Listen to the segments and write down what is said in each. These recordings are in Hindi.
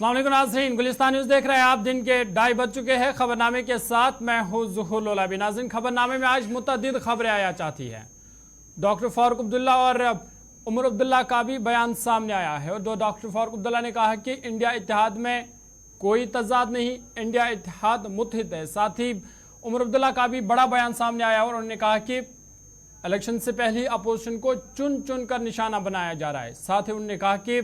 अस्सलाम वालेकुम नाज़रीन, गुलिस्तान न्यूज़ देख रहे हैं आप। दिन के 2:30 बज चुके हैं। खबरनामे के साथ मैं हूं ज़ुहूर लोलाबी। नाज़रीन, खबरनामे में आज मुतअद्दिद खबरें आया चाहती हैं। डॉक्टर फारूक अब्दुल्ला और उमर अब्दुल्ला का भी बयान सामने आया है और डॉक्टर फारूक अब्दुल्ला ने कहा कि इंडिया इत्तेहाद में कोई तजाद नहीं, इंडिया इत्तेहाद मुत्तहिद है। साथ ही उमर अब्दुल्ला का भी बड़ा बयान सामने आया और उन्होंने कहा कि इलेक्शन से पहले अपोजिशन को चुन चुन कर निशाना बनाया जा रहा है। साथ ही उन्होंने कहा कि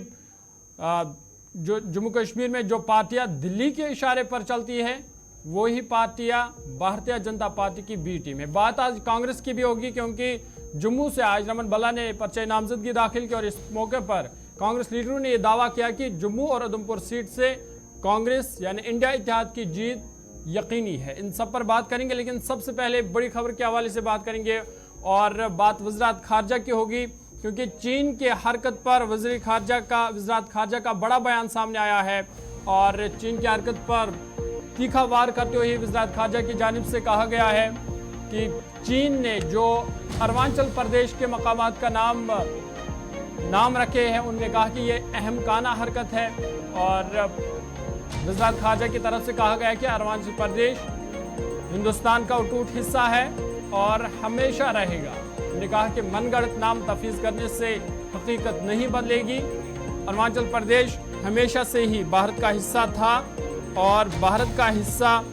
जो जम्मू कश्मीर में जो पार्टियां दिल्ली के इशारे पर चलती है वही पार्टियां भारतीय जनता पार्टी की बी टीम है। बात आज कांग्रेस की भी होगी क्योंकि जम्मू से आज रमन बल्ला ने पर्चे नामजदगी दाखिल की और इस मौके पर कांग्रेस लीडरों ने यह दावा किया कि जम्मू और उधमपुर सीट से कांग्रेस यानी इंडिया इत्तेहाद की जीत यकीनी है। इन सब पर बात करेंगे, लेकिन सबसे पहले बड़ी खबर के हवाले से बात करेंगे और बात वज़रात खारजा की होगी क्योंकि चीन के हरकत पर वज़ीर खारजा का बड़ा बयान सामने आया है और चीन की हरकत पर तीखा वार करते हुए वज़ीर खारजा की जानिब से कहा गया है कि चीन ने जो अरुणाचल प्रदेश के मकामात का नाम रखे हैं, उन्होंने कहा कि ये अहमकाना हरकत है और वज़ीर खारजा की तरफ से कहा गया है कि अरुणाचल प्रदेश हिंदुस्तान का अटूट हिस्सा है और हमेशा रहेगा। उन्होंने कहा कि मनगढ़ंत नाम तफवीज़ करने से हकीकत नहीं बदलेगी। अरुणाचल प्रदेश हमेशा से ही भारत का हिस्सा था और भारत का हिस्सा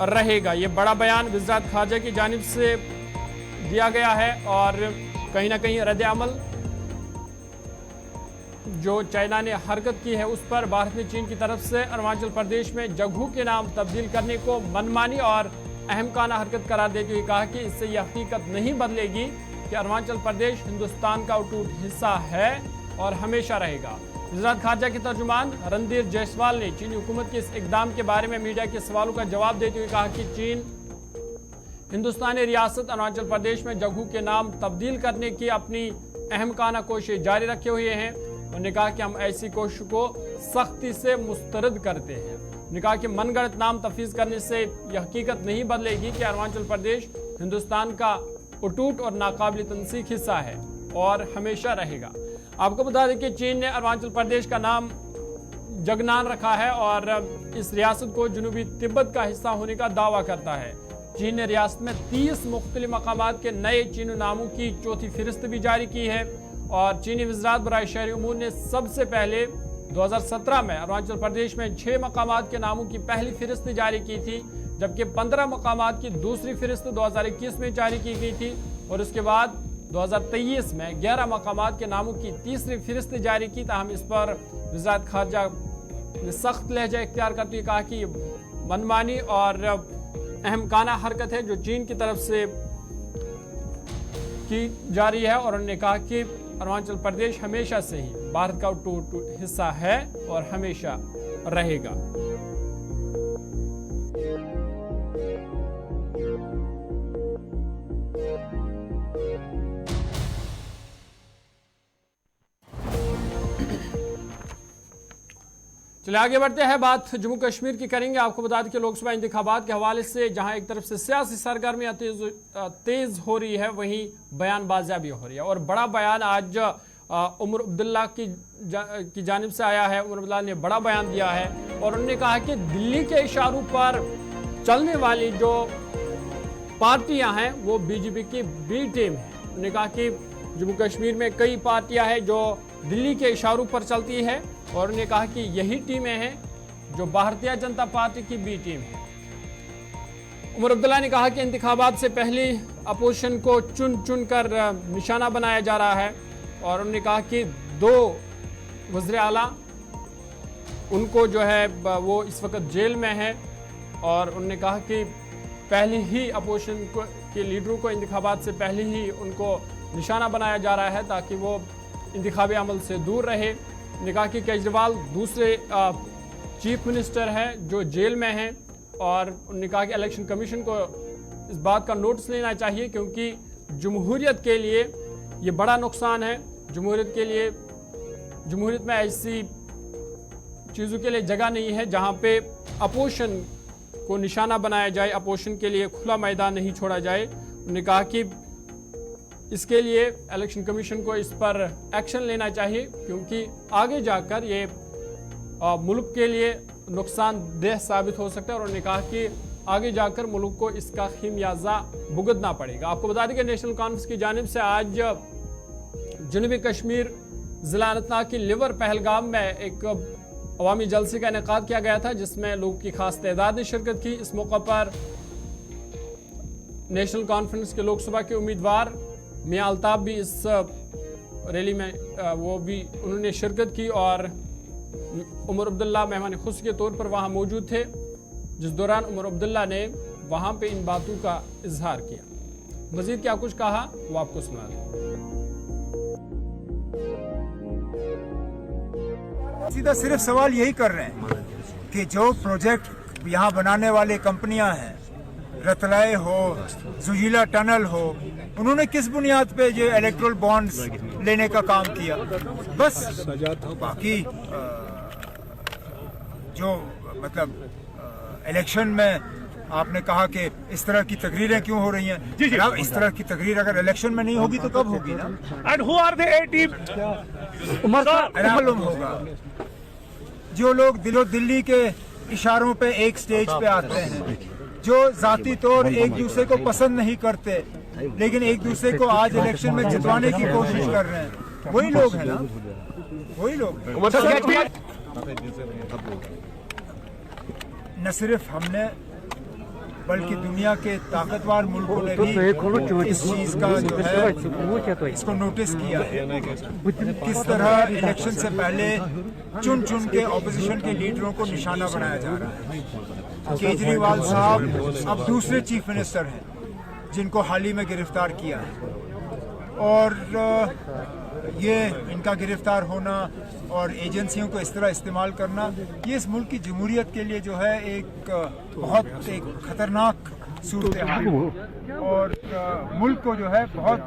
रहेगा। ये बड़ा बयान वज़ीर खारजा की जानिब से दिया गया है और कहीं ना कहीं रद्द-ए-अमल जो चाइना ने हरकत की है उस पर भारत ने चीन की तरफ से अरुणाचल प्रदेश में जगहू के नाम तब्दील करने को मनमानी और अहमकाना हरकत करार देते हुए कहा कि इससे यह हकीकत नहीं बदलेगी कि अरुणाचल प्रदेश हिंदुस्तान का अटूट हिस्सा है और हमेशा रहेगा। वज़ीर खारजा के तर्जुमान रणधीर जायसवाल ने चीनी हुकूमत के इस इकदाम के बारे में मीडिया के सवालों का जवाब देते हुए कहा कि चीन हिंदुस्तानी रियासत अरुणाचल प्रदेश में जगहू के नाम तब्दील करने की अपनी अहमकाना कोशिश जारी रखे हुए हैं। उन्होंने कहा कि हम ऐसी कोशिश को सख्ती से मुस्तरद करते हैं। उन्होंने कहा कि मनगढ़ंत नाम तफवीज़ करने से यह हकीकत नहीं बदलेगी कि अरुणाचल प्रदेश हिंदुस्तान का अटूट और नाकाबिल तनसीख हिस्सा है और हमेशा रहेगा। आपको बता दें कि चीन ने अरुणाचल प्रदेश का नाम जगनान रखा है और इस रियासत को जनूबी तिब्बत का हिस्सा होने का दावा करता है। चीन ने रियासत में 30 मुख्तलिफ मकामात के नए चीनी नामों की चौथी फहरिस्त भी जारी की है और चीनी वज़ारत बराए शहरी उमूर ने सबसे पहले 2017 में अरुणाचल प्रदेश में 6 मकामात के नामों की पहली फहरिस्त जारी की थी, जबकि 15 मकामात की दूसरी फहरिस्त 2021 में जारी की गई थी और उसके बाद 2023 में 11 मकामात के नामों की तीसरी फहरिस्त जारी की। ताहम इस पर वज़ीर खारजा ने सख्त लहजा इख्तियार करते हुए कहा कि ये मनमानी और अहमकाना हरकत है जो चीन की तरफ से की जा रही है और उन्होंने कहा कि अरुणाचल प्रदेश हमेशा से ही भारत का अटूट हिस्सा है और हमेशा रहेगा। चलिए आगे बढ़ते हैं, बात जम्मू कश्मीर की करेंगे। आपको बता दें कि लोकसभा इंतखाबात के हवाले से जहां एक तरफ से सियासी सरगर्मियां तेज हो रही है, वहीं बयानबाजियां भी हो रही है और बड़ा बयान आज उमर अब्दुल्ला की जानिब से आया है। उमर अब्दुल्ला ने बड़ा बयान दिया है और उन्होंने कहा कि दिल्ली के इशारों पर चलने वाली जो पार्टियां हैं वो बीजेपी की बी टीम है। उन्होंने कहा कि जम्मू कश्मीर में कई पार्टियां हैं जो दिल्ली के इशारों पर चलती है और उन्होंने कहा कि यही टीमें हैं जो भारतीय जनता पार्टी की बी टीम है। उमर अब्दुल्ला ने कहा कि इंतखाबात से पहले अपोजिशन को चुन चुन कर निशाना बनाया जा रहा है और उन्होंने कहा कि 2 वज़ीर आला उनको जो है वो इस वक्त जेल में है और उन्होंने कहा कि पहले ही अपोजिशन के लीडरों को इंतखाबात से पहले ही उनको निशाना बनाया जा रहा है ताकि वो इंतखाबी अमल से दूर रहे। ने कहा कि केजरीवाल दूसरे चीफ मिनिस्टर हैं जो जेल में हैं और उन्होंने कहा कि इलेक्शन कमीशन को इस बात का नोटिस लेना चाहिए क्योंकि जमहूरियत के लिए ये बड़ा नुकसान है। जमहूरियत में ऐसी चीज़ों के लिए जगह नहीं है जहां पे अपोजिशन को निशाना बनाया जाए, अपोजिशन के लिए खुला मैदान नहीं छोड़ा जाए। उन्होंने कहा कि इसके लिए इलेक्शन कमीशन को इस पर एक्शन लेना चाहिए क्योंकि आगे जाकर ये मुल्क के लिए नुकसानदेह साबित हो सकता है और उन्होंने कहा कि आगे जाकर मुल्क को इसका खिमियाजा भुगतना पड़ेगा। आपको बता दें कि नेशनल कॉन्फ्रेंस की जानिब से आज जनूबी कश्मीर जिला अनंतनाग की लिवर पहलगाम में एक अवामी जलसे का इनेकाद किया गया था, जिसमें लोगों की खास तादाद ने शिरकत की। इस मौका पर नेशनल कॉन्फ्रेंस के लोकसभा के उम्मीदवार मियां अल्ताफ भी इस रैली में उन्होंने शिरकत की और उमर अब्दुल्ला मेहमान खुशी के तौर पर वहां मौजूद थे, जिस दौरान उमर अब्दुल्ला ने वहां पे इन बातों का इजहार किया। मजीद क्या कुछ कहा वो आपको सुना दें। सीधा सिर्फ सवाल यही कर रहे हैं कि जो प्रोजेक्ट यहाँ बनाने वाले कंपनियां हैं, रतलाए हो, जुजीला टनल हो, उन्होंने किस बुनियाद पे ये इलेक्ट्रल बॉन्ड्स लेने का काम किया? बस बाकी जो मतलब इलेक्शन में आपने कहा कि इस तरह की तकरीरें क्यों हो रही हैं? जनाब, इस तरह की तकरीर अगर इलेक्शन में नहीं होगी तो कब होगी ना? And who are the 8 team? मालूम होगा जो लोग दिल्ली के इशारों पे एक स्टेज पे आते हैं, जो जाती तौर एक दूसरे को पसंद नहीं करते लेकिन एक दूसरे को आज इलेक्शन में जितवाने की कोशिश कर रहे हैं, वही लोग हैं ना, वही लोग हैं। न सिर्फ हमने बल्कि दुनिया के ताकतवर मुल्कों ने भी इस चीज का जो है इसको नोटिस किया है। किस तरह इलेक्शन से पहले चुन चुन के ऑपोजिशन के लीडरों को निशाना बनाया जा रहा है। केजरीवाल साहब अब दूसरे चीफ मिनिस्टर हैं जिनको हाल ही में गिरफ्तार किया है, और ये इनका गिरफ्तार होना और एजेंसियों को इस तरह इस्तेमाल करना, ये इस मुल्क की जमहूरियत के लिए जो है एक बहुत एक खतरनाक सूरत हाल और मुल्क को जो है बहुत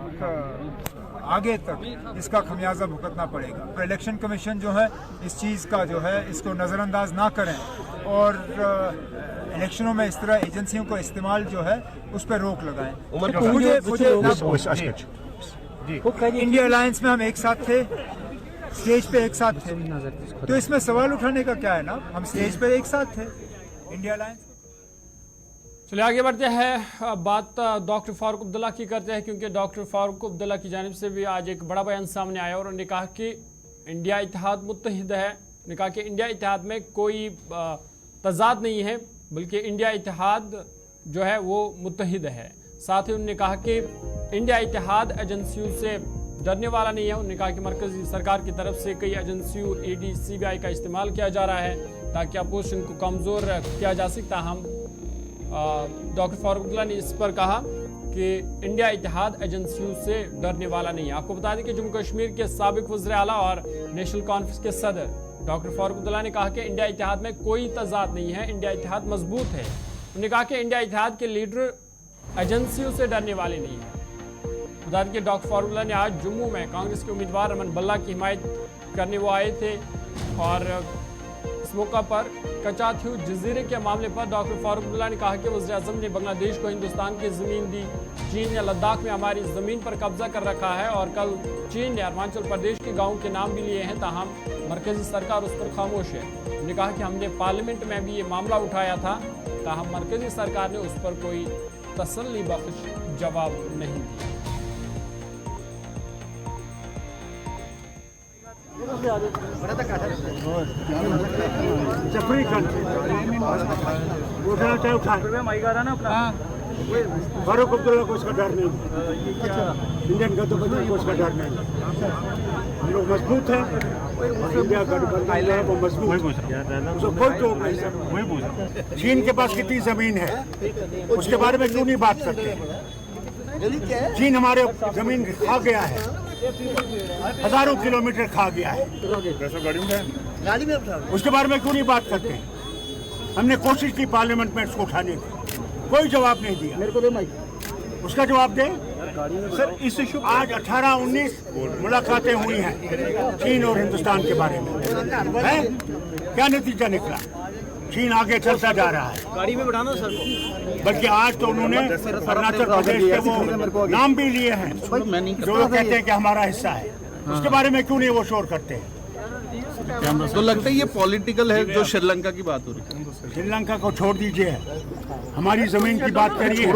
आगे तक इसका खमियाजा भुगतना पड़ेगा। तो इलेक्शन कमीशन जो है इस चीज़ का जो है इसको नज़रअंदाज ना करें और इलेक्शनों में इस तरह एजेंसियों को इस्तेमाल जो है उस पर रोक लगाएं। मुझे इंडिया अलायंस में हम एक साथ थे, स्टेज पे एक साथ थे, तो इसमें सवाल उठाने का क्या है ना? हम स्टेज पे एक साथ थे इंडिया अलायंस। चलिए आगे बढ़ते हैं, बात डॉक्टर फारूक अब्दुल्ला की करते हैं, क्योंकि डॉक्टर फारूक अब्दुल्ला की जानिब से भी आज एक बड़ा बयान सामने आया और उन्होंने कहा कि इंडिया इत्तेहाद मुत्तहिद है। उन्होंने कहा कि इंडिया इत्तेहाद में कोई तजाद नहीं है, बल्कि इंडिया इत्तेहाद जो है वो मुत्तहिद है। साथ ही उन्होंने कहा कि इंडिया इत्तेहाद एजेंसियों से डरने वाला नहीं है। उन्होंने कहा कि मरकजी सरकार की तरफ से कई एजेंसियों ED CBI का इस्तेमाल किया जा रहा है ताकि अपोजिशन को कमज़ोर किया जा सकता। हम डॉक्टर फारूक अब्दुल्ला ने इस पर कहा कि इंडिया इत्तेहाद एजेंसियों से डरने वाला नहीं है। आपको बता दें कि जम्मू कश्मीर के साबिक वज़ीर आला और नेशनल कॉन्फ्रेंस के सदर डॉक्टर फारूक अब्दुल्ला ने कहा कि इंडिया इत्तेहाद में कोई तजाद नहीं है, इंडिया इत्तेहाद मजबूत है। उन्होंने कहा कि इंडिया इत्तेहाद के लीडर एजेंसियों से डरने वाले नहीं हैं। बता दें कि डॉक्टर फारूक अब्दुल्ला ने आज जम्मू में कांग्रेस के उम्मीदवार रमन बल्ला की हिमायत करने वो आए थे और इस मौका पर कचाथू जजीरे के मामले पर डॉक्टर फारूक अब्दुल्ला ने कहा कि वज़ीर-ए-आज़म ने बांग्लादेश को हिंदुस्तान की ज़मीन दी, चीन ने लद्दाख में हमारी ज़मीन पर कब्जा कर रखा है और कल चीन ने अरुणाचल प्रदेश के गाँव के नाम भी लिए हैं, ताहम मरकजी सरकार उस पर खामोश है। उन्होंने कहा कि हमने पार्लियामेंट में भी ये मामला उठाया था, ताहम मरकजी सरकार ने उस पर कोई तसल्ली बख्श जवाब नहीं दिया। फारूक अब्दुल्ला को इसका डर नहीं, इंडियन गठबंधन को इसका डर नहीं। हम लोग मजबूत हैं, इंडिया गठबंधन है वो मजबूत है, उसको कोई टोक नहीं सकता। चीन के पास कितनी जमीन है उसके बारे में क्यों नहीं बात करते? चीन हमारे जमीन खा गया है, हजारों किलोमीटर खा गया है, उसके बारे में क्यों नहीं बात करते? हमने कोशिश की पार्लियामेंट में इसको उठाने की, कोई जवाब नहीं दिया। मेरे को दे माइक, उसका जवाब दे सर। इस इशू आज 18-19 मुलाकातें हुई हैं चीन और हिंदुस्तान के बारे में, है क्या नतीजा निकला? चीन आगे चलता जा रहा है, गाड़ी में बढ़ाना सर, बल्कि आज तो उन्होंने अरुणाचल प्रदेश के वो नाम भी लिए हैं जो लोग कहते हैं कि हमारा हिस्सा है, उसके बारे में क्यों नहीं वो शोर करते हैं? तो लगता है ये पॉलिटिकल है जो श्रीलंका की बात हो रही है। श्रीलंका को छोड़ दीजिए, हमारी जमीन की बात करिए।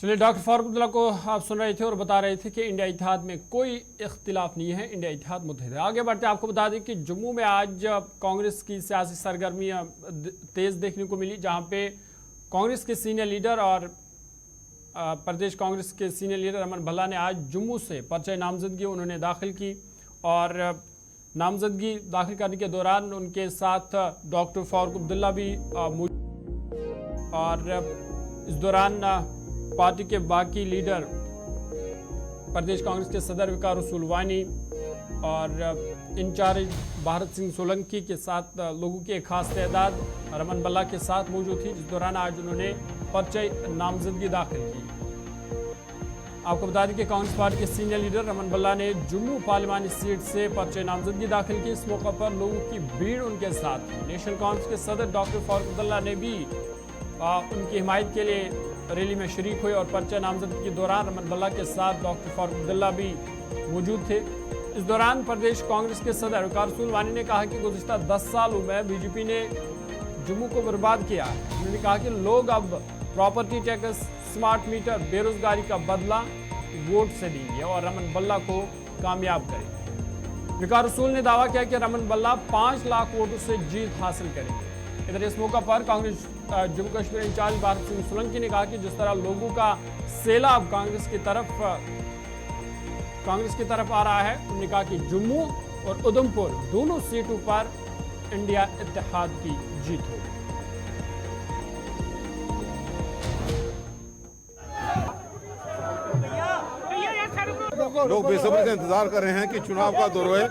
चलिए, डॉक्टर फारूक अब्दुल्ला को आप सुन रहे थे और बता रहे थे कि इंडिया इत्तेहाद में कोई इख्तिलाफ नहीं है, इंडिया इत्तेहाद मुत्तहिद है। आगे बढ़ते आपको बता दें कि जम्मू में आज कांग्रेस की सियासी सरगर्मियां तेज देखने को मिली, जहां पे कांग्रेस के सीनियर लीडर और प्रदेश कांग्रेस के सीनियर लीडर अमन भल्ला ने आज जम्मू से पर्चा नामजदगी उन्होंने दाखिल की और नामजदगी दाखिल करने के दौरान उनके साथ डॉक्टर फारूक अब्दुल्ला भी मौजूद और इस दौरान पार्टी के बाकी लीडर प्रदेश कांग्रेस के सदर विकार रसूल वानी और इंचार्ज भारत सिंह सोलंकी के साथ लोगों की एक खास तादाद रमन भल्ला के साथ मौजूद थी, जिस दौरान आज उन्होंने पर्चे नामजदगी दाखिल की। आपको बता दें कि कांग्रेस पार्टी के सीनियर लीडर रमन भल्ला ने जम्मू पार्लिमानी सीट से पर्चे नामजदगी दाखिल की। इस मौके पर लोगों की भीड़ उनके साथ थी। नेशनल कांफ्रेंस के सदर डॉक्टर फारूक अब्दुल्ला ने भी उनकी हिमायत के लिए रैली में शरीक हुए और पर्चा नामजदगी के दौरान रमन भल्ला के साथ डॉक्टर फारूक अब्दुल्ला भी मौजूद थे। इस दौरान प्रदेश कांग्रेस के सदर विकार रसूल वानी ने कहा कि गुज़िश्ता 10 सालों में बीजेपी ने जम्मू को बर्बाद किया। उन्होंने कहा कि लोग अब प्रॉपर्टी टैक्स, स्मार्ट मीटर, बेरोजगारी का बदला वोट से देंगे और रमन भल्ला को कामयाब करेंगे। विकार रसूल ने दावा किया कि रमन भल्ला 5 लाख वोटों से जीत हासिल करेंगे। इधर इस मौका पर कांग्रेस जम्मू कश्मीर इंचार्ज भारत सिंह सोलंकी ने कहा कि जिस तरह लोगों का सैलाब कांग्रेस की तरफ आ रहा है, उन्होंने कहा कि जम्मू और उधमपुर दोनों सीटों पर इंडिया इत्तेहाद की जीत होगी। लोग बेसब्री से इंतजार कर रहे हैं कि चुनाव का दौर है,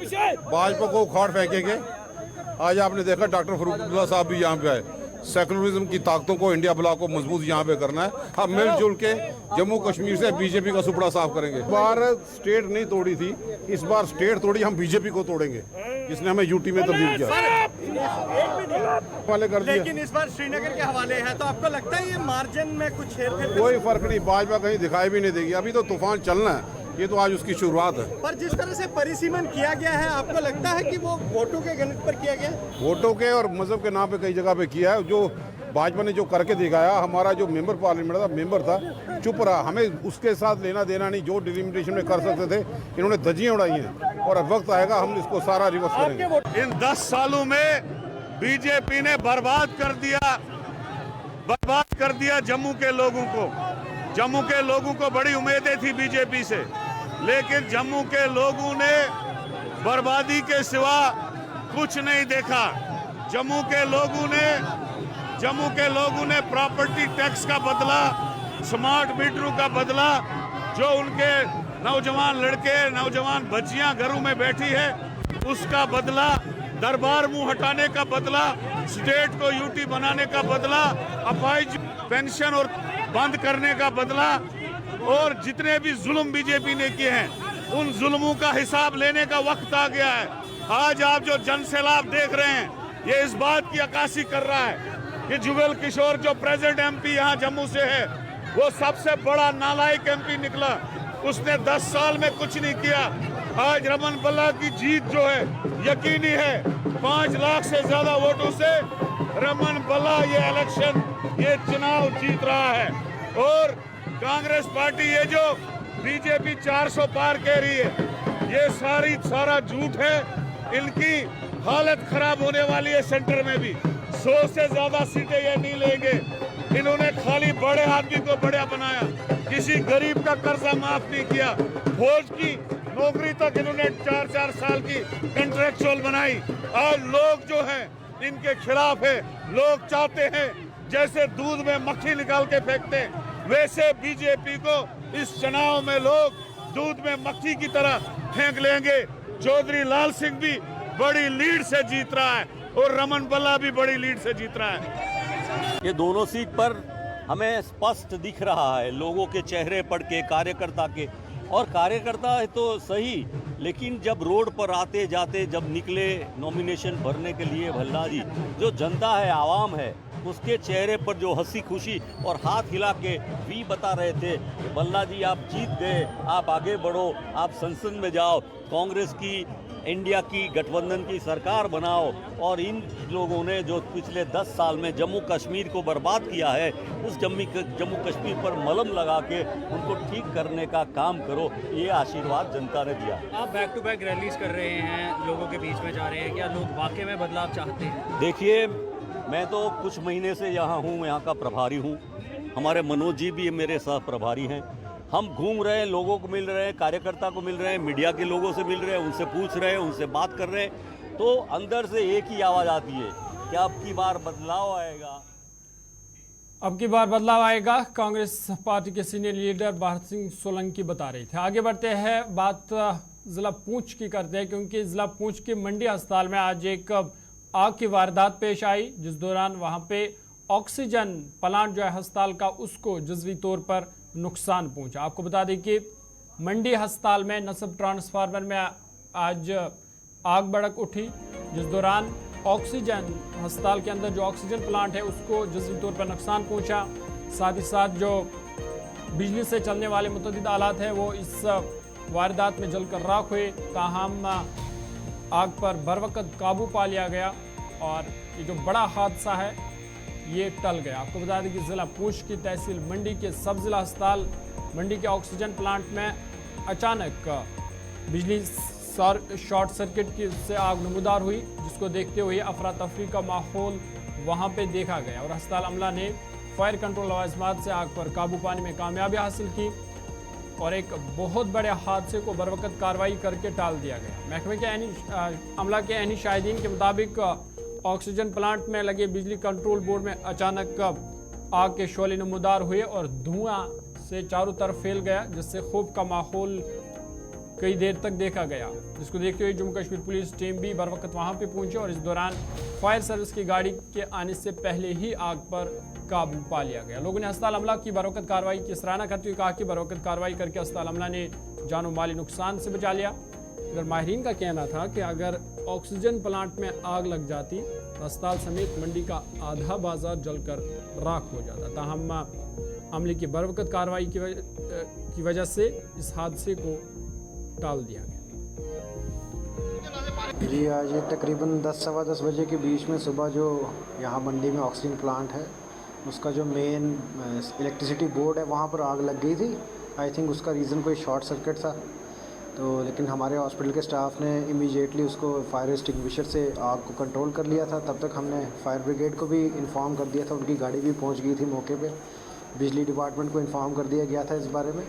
भाजपा को उखाड़ फेंकेंगे। आज आपने देखा डॉक्टर फारूक अब्दुल्ला साहब भी यहाँ पे आए। सेकुलरिज्म की ताकतों को, इंडिया ब्लॉक को मजबूत यहाँ पे करना है। हम मिलजुल के जम्मू कश्मीर से बीजेपी का सुपड़ा साफ करेंगे। इस बार स्टेट नहीं तोड़ी थी, इस बार स्टेट तोड़ी, हम बीजेपी को तोड़ेंगे जिसने हमें यूटी में तब्दील किया वाले कर दिया। लेकिन इस बार श्रीनगर के हवाले है, तो आपको लगता है ये मार्जिन में कुछ हेरफेर? कोई फर्क नहीं, भाजपा कहीं दिखाई भी नहीं देगी। अभी तो तूफान चलना है, ये तो आज उसकी शुरुआत है। पर जिस तरह से परिसीमन किया गया है, आपको लगता है कि वो वोटों के गणित पर किया गया? वोटों के और मजहब के नाम पे कई जगह पे किया है। जो भाजपा ने जो करके दिखाया, हमारा जो मेंबर पार्लियामेंट था, मेंबर था, चुप रहा। हमें उसके साथ लेना देना नहीं। जो डिलिमिटेशन में कर सकते थे, इन्होंने धज्जियां उड़ाई हैं और वक्त आएगा हम इसको सारा रिवर्स करेंगे। इन 10 सालों में बीजेपी ने बर्बाद कर दिया जम्मू के लोगों को। जम्मू के लोगों को बड़ी उम्मीदें थी बीजेपी से, लेकिन जम्मू के लोगों ने बर्बादी के सिवा कुछ नहीं देखा। जम्मू के लोगों ने प्रॉपर्टी टैक्स का बदला, स्मार्ट मीटरों का बदला, जो उनके नौजवान लड़के, नौजवान बच्चियां घरों में बैठी है, उसका बदला, दरबार मुंह हटाने का बदला, स्टेट को यूटी बनाने का बदला, अपाहिज पेंशन और बंद करने का बदला, और जितने भी जुल्म बीजेपी ने किए हैं, उन जुल्मों का हिसाब लेने का वक्त आ गया है। आज आप जो जन सैलाब देख रहे हैं, ये इस बात की अक्कासी कर रहा है कि जुगल किशोर जो प्रेजेंट एमपी यहाँ जम्मू से है, वो सबसे बड़ा नालायक एमपी निकला। उसने 10 साल में कुछ नहीं किया। आज रमन भल्ला की जीत जो है यकीनी है। 5 लाख से ज्यादा वोटों से रमन भल्ला ये इलेक्शन, ये चुनाव जीत रहा है। और कांग्रेस पार्टी ये जो बीजेपी 400 पार कह रही है, ये सारा झूठ है। इनकी हालत खराब होने वाली है। सेंटर में भी 100 से ज्यादा सीटें ये नहीं लेंगे। इन्होंने खाली बड़े आदमी को बड़ा बनाया, किसी गरीब का कर्जा माफ नहीं किया। फौज की नौकरी तक इन्होंने 4-4 साल की कंट्रेक्चुअल बनाई। आज लोग जो हैं इनके खिलाफ है। लोग चाहते हैं जैसे दूध में मक्खी निकाल के फेंकते, वैसे बीजेपी को इस चुनाव में लोग दूध में मक्खी की तरह फेंक लेंगे। चौधरी लाल सिंह भी बड़ी लीड से जीत रहा है और रमन भल्ला भी बड़ी लीड से जीत रहा है। ये दोनों सीट पर हमें स्पष्ट दिख रहा है, लोगों के चेहरे पढ़ के, कार्यकर्ता के। और कार्यकर्ता है तो सही, लेकिन जब रोड पर आते जाते जब निकले नॉमिनेशन भरने के लिए भल्ला जी, जो जनता है, आवाम है, उसके चेहरे पर जो हंसी खुशी और हाथ हिला के वी बता रहे थे कि बल्ला जी आप जीत गए, आप आगे बढ़ो, आप संसद में जाओ, कांग्रेस की इंडिया की गठबंधन की सरकार बनाओ। और इन लोगों ने जो पिछले 10 साल में जम्मू कश्मीर को बर्बाद किया है, उस जम्मू कश्मीर पर मलम लगा के उनको ठीक करने का काम करो, ये आशीर्वाद जनता ने दिया। आप बैक टू बैक रैलीज कर रहे हैं, लोगों के बीच में जा रहे हैं, क्या लोग वाकई में बदलाव चाहते हैं? देखिए, मैं तो कुछ महीने से यहाँ हूँ, यहाँ का प्रभारी हूँ, हमारे मनोज जी भी मेरे सह प्रभारी हैं। हम घूम रहे हैं, लोगों को मिल रहे हैं, कार्यकर्ता को मिल रहे हैं, मीडिया के लोगों से मिल रहे हैं, उनसे पूछ रहे हैं, उनसे बात कर रहे हैं, तो अंदर से एक ही आवाज़ आती है कि अब की बार बदलाव आएगा। अब की बार बदलाव आएगा, कांग्रेस पार्टी के सीनियर लीडर भारत सिंह सोलंकी बता रहे थे। आगे बढ़ते हैं, बात जिला पुंछ की करते हैं, क्योंकि जिला पुंछ के मंडी अस्पताल में आज एक आग की वारदात पेश आई, जिस दौरान वहां पे ऑक्सीजन प्लांट जो है अस्पताल का, उसको जज़वी तौर पर नुकसान पहुंचा। आपको बता दें कि मंडी अस्पताल में नस्ब ट्रांसफार्मर में आज आग भड़क उठी, जिस दौरान ऑक्सीजन अस्पताल के अंदर जो ऑक्सीजन प्लांट है उसको जज़वी तौर पर नुकसान पहुंचा। साथ ही साथ जो बिजली से चलने वाले मुतअद्दिद आलात हैं वो इस वारदात में जलकर राख हुए, ताहम आग पर बरवकत काबू पा लिया गया और ये जो बड़ा हादसा है ये टल गया। आपको बता दें कि ज़िला पुंछ की तहसील मंडी के सब जिला अस्पताल मंडी के ऑक्सीजन प्लांट में अचानक बिजली शॉर्ट सर्किट की से आग नमूदार हुई, जिसको देखते हुए अफरा तफरी का माहौल वहां पे देखा गया और अस्पताल अमला ने फायर कंट्रोल लवाज़िमात से आग पर काबू पाने में कामयाबी हासिल की और एक बहुत बड़े हादसे को बरवकत कार्रवाई करके टाल दिया गया। महकमे के अमला के ऐनी शाहिदीन के मुताबिक ऑक्सीजन प्लांट में लगे बिजली कंट्रोल बोर्ड में अचानक आग के शोले नमूदार हुए और धुआं से चारों तरफ फैल गया, जिससे खौफ का माहौल कई देर तक देखा गया, जिसको देखते हुए जम्मू कश्मीर पुलिस टीम भी बर वक्त वहां पे पहुंची और इस दौरान फायर सर्विस की गाड़ी के आने से पहले ही आग पर काबू पा लिया गया। लोगों ने अस्पताल अमला की बर वक्त कार्रवाई की सराहना करते हुए कहा कि बर वक्त कार्रवाई करके अस्पताल अमला ने जानो माली नुकसान से बचा लिया। अगर माहिरीन का कहना था कि अगर ऑक्सीजन प्लांट में आग लग जाती तो अस्पताल समेत मंडी का आधा बाजार जलकर राख हो जाता। ताहम अमले की बर वक्त कार्रवाई की वजह से इस हादसे को टाल दिया गया। जी आज तकरीबन 10 सवा 10 बजे के बीच में सुबह जो यहाँ मंडी में ऑक्सीजन प्लांट है उसका जो मेन इलेक्ट्रिसिटी बोर्ड है वहाँ पर आग लग गई थी। आई थिंक उसका रीज़न कोई शॉर्ट सर्किट था, तो लेकिन हमारे हॉस्पिटल के स्टाफ ने इमीडिएटली उसको फायर एक्सटिंग्विशर से आग को कंट्रोल कर लिया था। तब तक हमने फायर ब्रिगेड को भी इन्फॉर्म कर दिया था, उनकी गाड़ी भी पहुँच गई थी मौके पर। बिजली डिपार्टमेंट को इन्फॉर्म कर दिया गया था इस बारे में।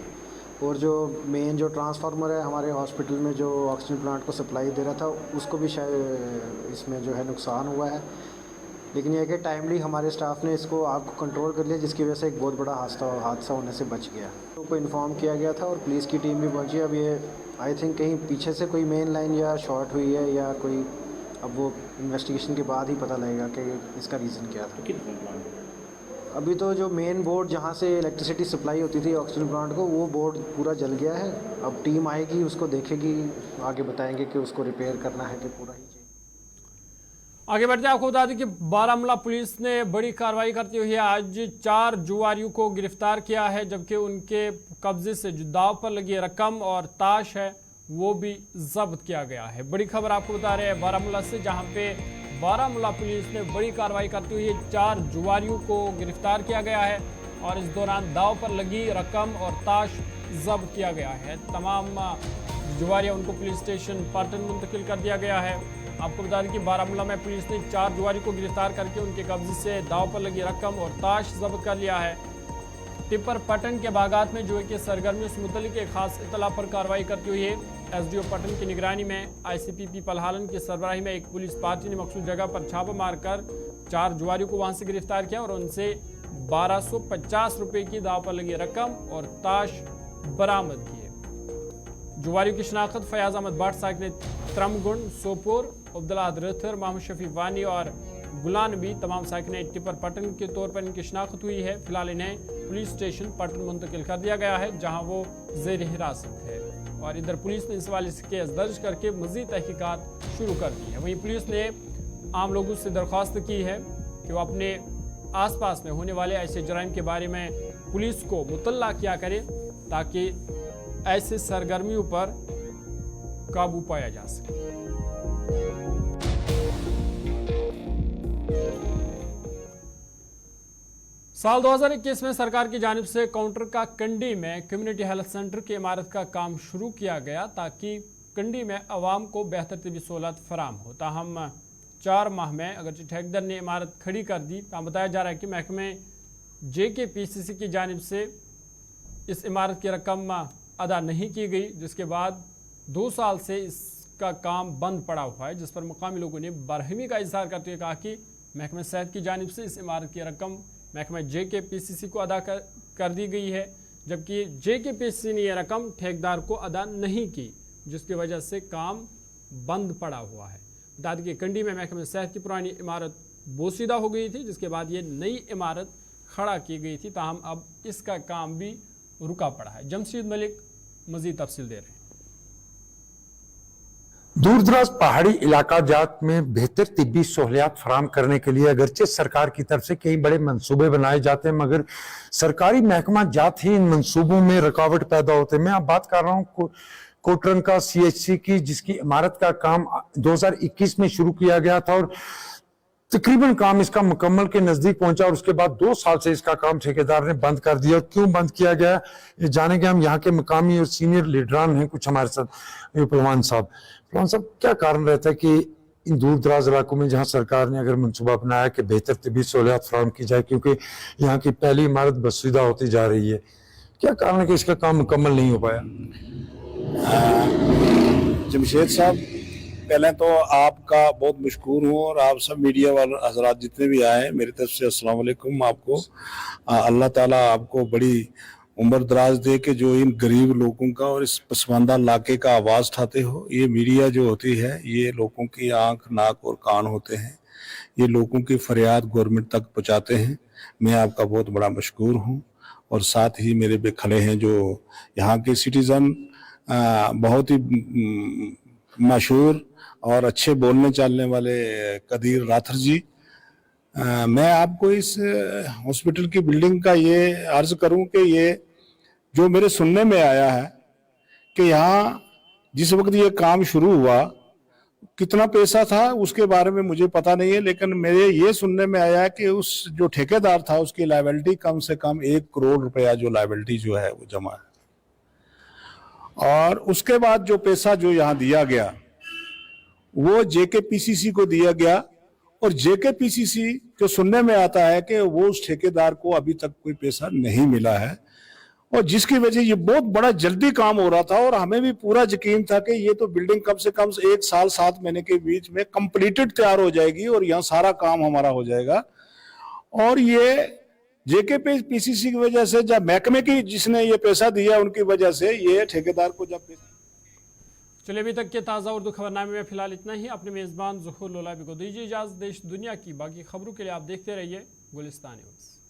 और जो मेन जो ट्रांसफार्मर है हमारे हॉस्पिटल में जो ऑक्सीजन प्लांट को सप्लाई दे रहा था उसको भी शायद इसमें जो है नुकसान हुआ है, लेकिन यह कि टाइमली हमारे स्टाफ ने इसको आग को कंट्रोल कर लिया, जिसकी वजह से एक बहुत बड़ा हादसा होने से बच गया। तो को इन्फॉर्म किया गया था और पुलिस की टीम भी पहुंची। अब ये आई थिंक कहीं पीछे से कोई मेन लाइन या शॉर्ट हुई है या कोई, अब वो इन्वेस्टिगेशन के बाद ही पता लगेगा कि इसका रीज़न क्या था। अभी तो जो मेन बोर्ड जहाँ से इलेक्ट्रिसिटी सप्लाई होती थी ऑक्सीजन प्लांट को, वो बोर्ड पूरा जल गया है। अब टीम आएगी, उसको देखेगी, आगे बताएंगे कि उसको रिपेयर करना है कि पूरा ही। आगे बढ़ते आपको बता दें कि बारामूला पुलिस ने बड़ी कार्रवाई करते हुए आज 4 जुआरियों को गिरफ्तार किया है, जबकि उनके कब्जे से जो दाव पर लगी रकम और ताश है वो भी जब्त किया गया है। बड़ी खबर आपको बता रहे हैं बारामूला से, जहाँ पे बारामूला पुलिस ने बड़ी कार्रवाई करते हुए 4 जुआरियों को गिरफ्तार किया गया है और इस दौरान दाव पर लगी रकम और ताश जब्त किया गया है। तमाम जुआरियां उनको पुलिस स्टेशन पाटन मुंतकिल कर दिया गया है। आपको बता दें कि बारामूला में पुलिस ने 4 जुआरी को गिरफ्तार करके उनके कब्जे से दाव पर लगी रकम और ताश जब्त कर लिया है। टिप्पर पटन के बागात में जुए के सरगर्मियों से मुतल्लिक एक खास इतला पर कार्रवाई करते हुए एसडीओ पटन की निगरानी में आईसीपी पलहालन की सरबराही में एक पुलिस पार्टी ने मखसूस जगह पर छापा मारकर 4 जुआरियों को वहां से गिरफ्तार किया और उनसे 1250 रुपए की दाव पर लगी रकम और ताश बरामद किए। जुआरियों की शनाख्त फयाज अहमद भट्ट साकिन त्रमगुंड सोपोर, अब्दुल्ला रथर, मोहम्मद शफी वानी और गुलान भी तमाम साकिन टिप्पर पटन के तौर पर इनकी शनाख्त हुई है। फिलहाल इन्हें पुलिस स्टेशन पटन मुंतकिल कर दिया गया है, जहां वो जेर हिरासत है और इधर पुलिस ने इस हवाले से केस दर्ज करके मजीद तहकीकात शुरू कर दी है। वहीं पुलिस ने आम लोगों से दरख्वास्त की है कि वो अपने आसपास में होने वाले ऐसे जराइम के बारे में पुलिस को मुतल्ला किया करे ताकि ऐसे सरगर्मियों पर काबू पाया जा सके। साल 2021 में सरकार की जानिब से काउंटर का कंडी में कम्युनिटी हेल्थ सेंटर की इमारत का काम शुरू किया गया ताकि कंडी में अवाम को बेहतर तबी सहूलत फराम हो। ताहम 4 माह में अगरचे ठेकेदार ने इमारत खड़ी कर दी, तहाँ बताया जा रहा है कि महकमे JKPCC की जानिब से इस इमारत की रकम अदा नहीं की गई, जिसके बाद 2 साल से इसका काम बंद पड़ा हुआ है, जिस पर मुकामी लोगों ने बरहमी का इजहार करते हुए कहा कि महकमे सेहत की जानिब से इस इमारत की रकम महकमा JKPCC को अदा कर दी गई है, जबकि JKPCC ने यह रकम ठेकेदार को अदा नहीं की, जिसकी वजह से काम बंद पड़ा हुआ है। बता दें कि कंडी में महकमा सेहत की पुरानी इमारत बोसीदा हो गई थी, जिसके बाद ये नई इमारत खड़ा की गई थी, ताहम अब इसका काम भी रुका पड़ा है। जमशेद मलिक मजीद तफसील दे रहे हैं। दूरदराज पहाड़ी इलाका जात में बेहतर तिब्बी सहूलियात फराम करने के लिए अगरचे सरकार की तरफ से कई बड़े मंसूबे बनाए जाते हैं, मगर सरकारी महकमा जात ही इन मंसूबों में रुकावट पैदा होते हैं। मैं अब बात कर रहा हूँ कोटरंग का CHC की, जिसकी इमारत का काम 2021 में शुरू किया गया था और तकरीबन काम इसका मुकम्मल के नजदीक पहुंचा और उसके बाद 2 साल से इसका काम ठेकेदार ने बंद कर दिया। क्यों बंद किया गया ये जानेंगे हम। यहाँ के मुकामी और सीनियर लीडरान हैं कुछ हमारे साथ। पहलवान साहब, क्या कारण रहता है कि इन दूर दराज इलाकों में जहाँ सरकार ने अगर मनसूबा अपनाया कि बेहतर तबी सहूलियात फराहम की जाए, क्योंकि यहाँ की पहली इमारत बसुदा होती जा रही है, क्या कारण है कि इसका काम मुकम्मल नहीं हो पाया? जमशेद साहब, पहले तो आपका बहुत मशकूर हूँ और आप सब मीडिया वाले हजरात जितने भी आए मेरी तरफ से अस्सलाम वालेकुम। आपको अल्लाह ताला आपको बड़ी उम्र दराज दे के जो इन गरीब लोगों का और इस पसमानदा इलाके का आवाज़ उठाते हो। ये मीडिया जो होती है ये लोगों की आंख, नाक और कान होते हैं, ये लोगों की फरियाद गवर्नमेंट तक पहुँचाते हैं। मैं आपका बहुत बड़ा मशकूर हूँ। और साथ ही मेरे पे खड़े हैं जो यहाँ के सिटीज़न, बहुत ही मशहूर और अच्छे बोलने चालने वाले कदीर राथर जी। मैं आपको इस हॉस्पिटल की बिल्डिंग का ये अर्ज करूं कि ये जो मेरे सुनने में आया है कि यहाँ जिस वक्त ये काम शुरू हुआ कितना पैसा था उसके बारे में मुझे पता नहीं है, लेकिन मेरे ये सुनने में आया कि उस जो ठेकेदार था उसकी लायबिलिटी कम से कम 1 करोड़ रुपया जो लायबिलिटी जो है वो जमा है। और उसके बाद जो पैसा जो यहाँ दिया गया वो JKPCC को दिया गया और JKPCC जो सुनने में आता है कि वो उस ठेकेदार को अभी तक कोई पैसा नहीं मिला है, और जिसकी वजह ये बहुत बड़ा जल्दी काम हो रहा था और हमें भी पूरा यकीन था कि ये तो बिल्डिंग कम से कम 1 साल 7 महीने के बीच में कंप्लीटेड तैयार हो जाएगी और यहाँ सारा काम हमारा हो जाएगा। और ये JKPCC की वजह से, जब महकमे की जिसने ये पैसा दिया उनकी वजह से ये ठेकेदार को जब चलिए अभी तक के ताज़ा उर्दू खबरनामे में फिलहाल इतना ही। अपने मेज़बान ज़ुहूर लोलाबी को दीजिए इजाज़त। देश दुनिया की बाकी खबरों के लिए आप देखते रहिए गुलिस्तान न्यूज़।